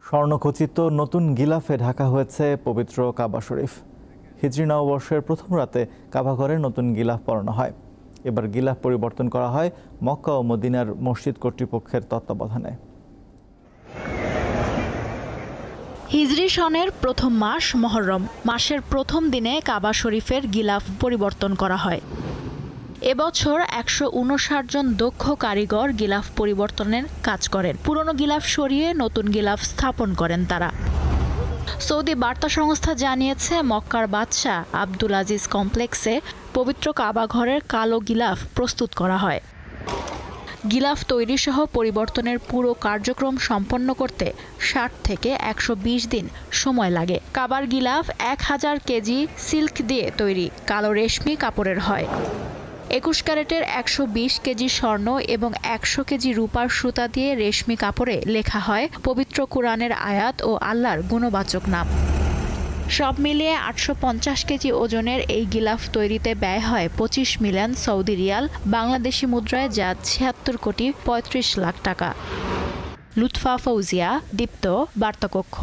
স্বর্ণখচিত নতুন গিলাফে ঢাকা হয়েছে পবিত্র কাবা শরীফ। হিজরি নববর্ষের প্রথম রাতে কাবা ঘরে নতুন গিলাফ পরানো হয়। এবার গিলাফ পরিবর্তন করা হয় মক্কা ও মদিনার মসজিদ কর্তৃপক্ষের তত্ত্বাবধানে। হিজরি সনের প্রথম মাস মহররম মাসের প্রথম দিনে কাবা শরীফের গিলাফ পরিবর্তন করা হয়। এবছর ১৫৯ জন দক্ষ কারিগর গিলাফ পরিবর্তনের কাজ করেন। পুরনো গিলাফ সরিয়ে নতুন গিলাফ স্থাপন করেন তারা। সৌদি বার্তা সংস্থা জানিয়েছে, মক্কার বাদশাহ আব্দুল আজিজ কমপ্লেক্সে পবিত্র কাবা ঘরের কালো গিলাফ প্রস্তুত করা হয়। গিলাফ তৈরি সহ পরিবর্তনের পুরো কার্যক্রম সম্পন্ন করতে ৬০ থেকে ১২০ দিন সময় লাগে। কাবার গিলাফ ১০০০ কেজি সিল্ক দিয়ে তৈরি কালো রেশমি কাপড়ের হয়। ২১ ক্যারেটের ১২০ কেজি স্বর্ণ এবং ১০০ কেজি রূপার সুতা দিয়ে রেশমি কাপড়ে লেখা হয় পবিত্র কুরআনের আয়াত ও আল্লাহর গুণবাচক নাম। সব মিলিয়ে ৮৫০ কেজি ওজনের এই গিলাফ তৈরিতে ব্যয় হয় ২৫ মিলিয়ন সৌদি রিয়াল, বাংলাদেশি মুদ্রায় যা ৭৬ কোটি ৩৫ লাখ টাকা। লুৎফা ফৌজিয়া, দীপ্ত, বার্তাকক্ষ।